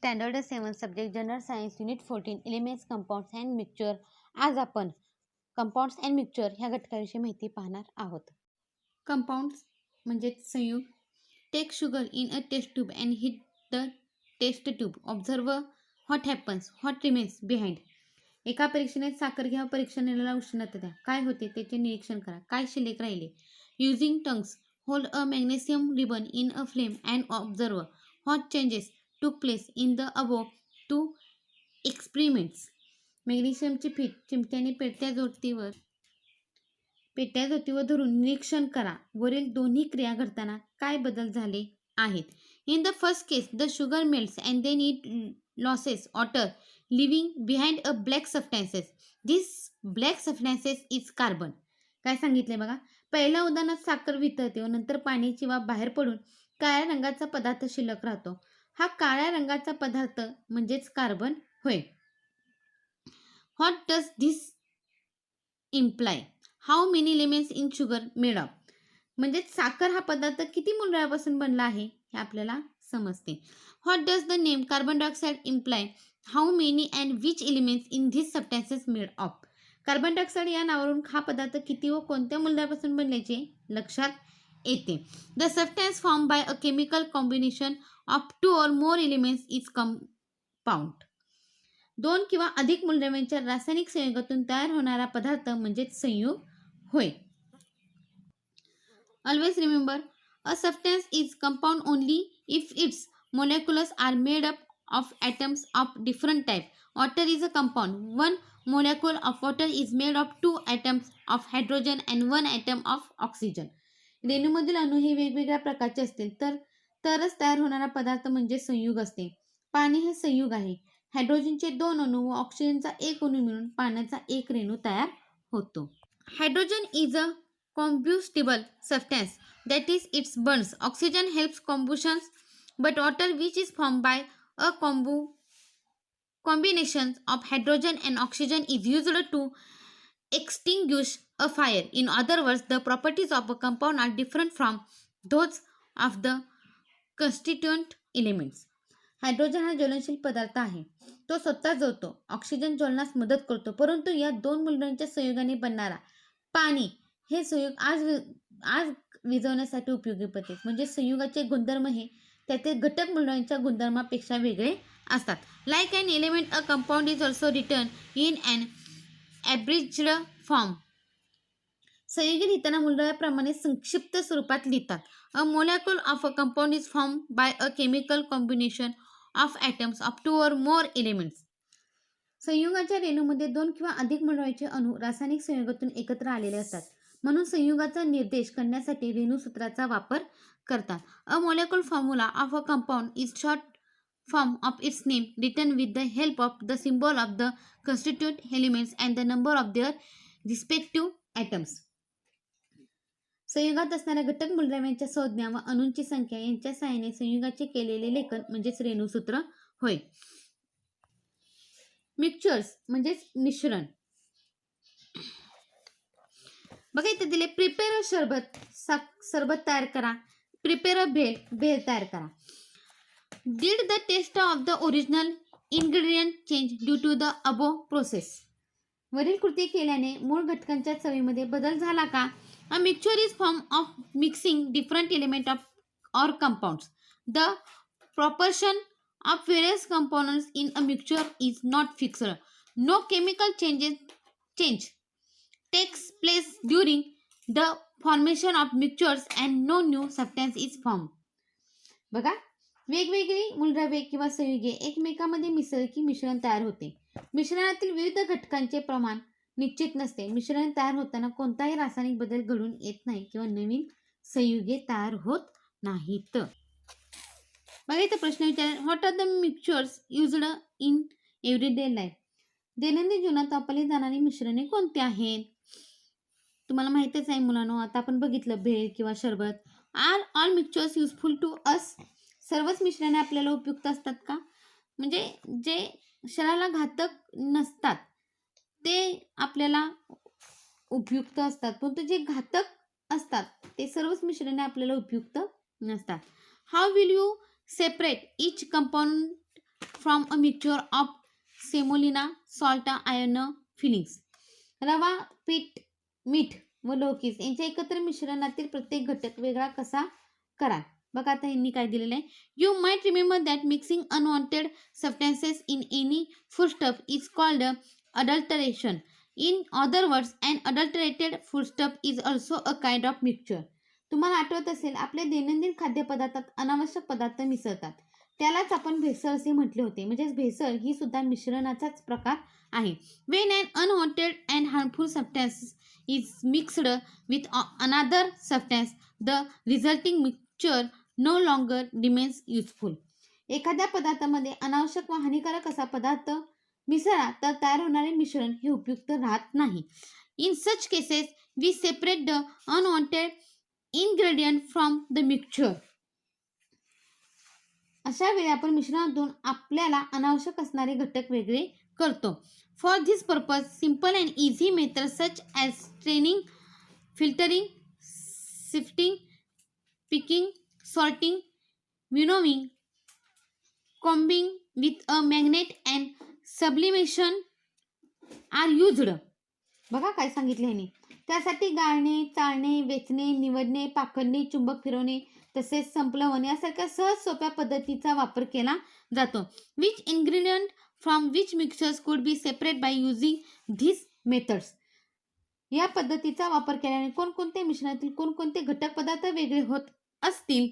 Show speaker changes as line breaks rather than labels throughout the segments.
Standard 7 subject general science unit 14 elements compounds and mixture. आज आपण compounds and mixture ह्या घटकाविषयी माहिती पाहणार आहोत. कंपाऊंड्स म्हणजे संयुग. Take sugar in a test tube and heat the test tube. Observe what happens, what remains behind. एका परीक्षेने साखर घ्या, परीक्षणेला उष्णता द्या. काय होते त्याचे निरीक्षण करा. काय शिल्लक राहिले. Using tongues hold a magnesium ribbon in a flame and observe what changes took place in the above two experiments. मॅग्नेशियमची पीठ चिमट्याने पेटत्या जोतीवर धरून निरीक्षण करा. वरील दोन्ही क्रिया घडताना काय बदल झाले आहेत. In the first case the sugar melts and then it loses water leaving behind a black substances. This black substances is carbon. काय सांगितले बघा. पहिल्या उदाहरणात साखर वितळते व नंतर पाण्याची वाफ बाहेर पडून काळ्या रंगाचा पदार्थ शिल्लक राहतो. हा काळ्या रंगाचा पदार्थ म्हणजेच कार्बन होय. What does this imply. How many elements in sugar made of. म्हणजे साखर हा पदार्थ किती मूलद्रव्यापासून बनला आहे हे आपल्याला समजते. What does the name carbon dioxide imply. How many and which elements in this substances made of. Carbon dioxide या नावावरून हा पदार्थ किती व कोणत्या मूलद्रव्यापासून बनल्याचे लक्षात येते. The substance form by a chemical combination of 2 or more elements is compound. 2 किंवा अधिक मूलद्रव्यांच्या रासायनिक संयोगातून तयार होणारा पदार्थ म्हणजे संयुग होय. Always remember a substance is compound only if it's molecules are made up of atoms of different type. Water is a compound. 1 molecule of water is made of 2 atoms of hydrogen and 1 atom of oxygen. रेणूमधील अणू हे वेगवेगळ्या प्रकारचे असतील तरच तयार होणारा पदार्थ म्हणजे संयुग असते. पाणी हे संयुग आहे. हायड्रोजनचे 2 अणू व ऑक्सिजनचा 1 अणू मिळून पाण्याचा 1 रेणू तयार होतो. Hydrogen is a combustible substance, that is it burns. Oxygen helps combustion, but water which is formed by a combination of hydrogen and oxygen is used to extinguish a fire. In other words, the properties of a compound are different from those of the constituent elements. Hydrogen हा ज्वलनशील पदार्थ आहे. तो स्वतः जळतो. Oxygen ज्वलनास मदत करतो. परंतु या 2 मूलद्रव्यांच्या संयोगाने बनणारा पाणी हे संयुग आज विझवण्यासाठी उपयोगी पडते. म्हणजे संयुगाचे गुणधर्म हे त्यातील घटक मूलद्रव्यांच्या गुणधर्मापेक्षा वेगळे असतात. Like an element a compound is also written in an abridged form. संयुगे लिहिताना मूलद्रव्याप्रमाणे संक्षिप्त स्वरूपात लिहितात. A molecule of a compound is form by a chemical combination of atoms of 2 or more elements. संयुगाच्या रेणूमध्ये 2 किंवा अधिक मूलद्रव्यांचे अणू रासायनिक संयोगातून एकत्र आलेले असतात. म्हणून संयुगाचा निर्देश करण्यासाठी रेणूसूत्राचा वापर करतात. A molecule formula of a compound is short form of its name written with the help of the symbol of the constitute elements and the number of their respective atoms. संयुगात असणाऱ्या घटक मूलद्रव्यांच्या संज्ञा व अणूंची संख्या यांच्या सहाय्याने संयुगाचे केलेले लेखन म्हणजेच रेणूसूत्र होय. मिक्सचर्स म्हणजेच मिश्रण. बघा इथे दिले. प्रिपेअर अ सरबत तयार करा. प्रिपेअर अ भेळ तयार करा. Did the taste of the original ingredient change due to the above process. वरील कृती केल्याने मूळ घटकांच्या चवीमध्ये बदल झाला का. A mixture is form of mixing different element of or compounds. The proportion of various components in a mixture is not fixed. No chemical change takes place during the formation of mixtures and no new substance is formed. बघा वेगवेगळी मूलद्रव्ये किंवा संयुगे एकमेकांमध्ये मिसळली की मिश्रण तयार होते. मिश्रणातील विविध घटकांचे प्रमाण निश्चित नसते. मिश्रण तयार होताना कोणताही रासायनिक बदल घडून येत नाही किंवा नवीन संयुगे तयार होत नाहीत. बघा इथे प्रश्न विचारला. What are the mixtures used in everyday life. दैनंदिन जीवनात वापरली जाणारी मिश्रणे कोणती आहेत. तुम्हाला माहितच आहे मुलांनो. आता आपण बघितलं भेळ किंवा सरबत. Are all mixtures useful to us. सर्वच मिश्रणे आपल्याला उपयुक्त असतात का. म्हणजे जे शरीराला घातक नसतात ते आपल्याला उपयुक्त असतात, परंतु जे घातक असतात ते सर्वच मिश्रणे आपल्याला उपयुक्त नसतात. How will you separate each compound from a mixture of semolina salt iron filings. रवा, पीठ, मीठ व लोकीस यांच्या एकत्र मिश्रणातील प्रत्येक घटक वेगळा कसा कराल. बघा आता यांनी काय दिलेलं आहे. You might remember that mixing unwanted substances in any foodstuff is called adulteration. In other words an adulterated foodstuff is also a kind of mixture. तुम्हाला आठवत असेल आपल्या दैनंदिन खाद्यपदार्थात अनावश्यक पदार्थ मिसळतात, त्यालाच आपण भेसळ असे म्हटले होते. म्हणजेच भेसळ ही सुद्धा मिश्रणाचाच प्रकार आहे. When an unwanted and harmful substance is mixed with another substance the resulting mixture no longer remains useful. एखाद्या पदार्थामध्ये अनावश्यक व हानिकारक असा पदार्थ मिसळा तर तयार होणारे मिश्रण हे उपयुक्त राहत नाही. In such cases we separate the unwanted ingredient from the mixture. अशा वेळी आपण मिश्रणातून आपल्याला अनावश्यक असणारे घटक वेगळे करतो. For this purpose simple and easy method such as straining, filtering, sifting, picking, sorting, winnowing, combing with a magnet and sublimation are used. बघा काय सांगितले ह्याने. त्यासाठी गाळणे, चाळणे, वेचणे, निवडणे, पाकडणे, चुंबक फिरवणे तसेच संपलवणे यासारख्या सहज सोप्या पद्धतीचा वापर केला जातो. Which ingredient from which mixtures could be separate by using this methods. या पद्धतीचा वापर केल्याने कोणकोणत्या मिश्रणातील कोणकोणते घटक पदार्थ वेगळे होत असतील.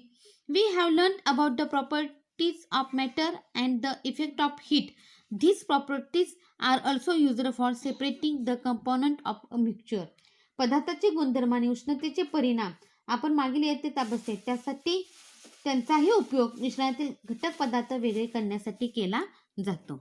We have learn about the properties of matter and the effect of heat. These properties are also used for separating the component of a mixture. पदार्थाचे गुणधर्म आणि उष्णतेचे परिणाम आपण मागील इयत्तेत अभ्यासले, त्यासाठी त्यांचाही उपयोग मिश्रणातील घटक पदार्थ वेगळे करण्यासाठी केला जातो.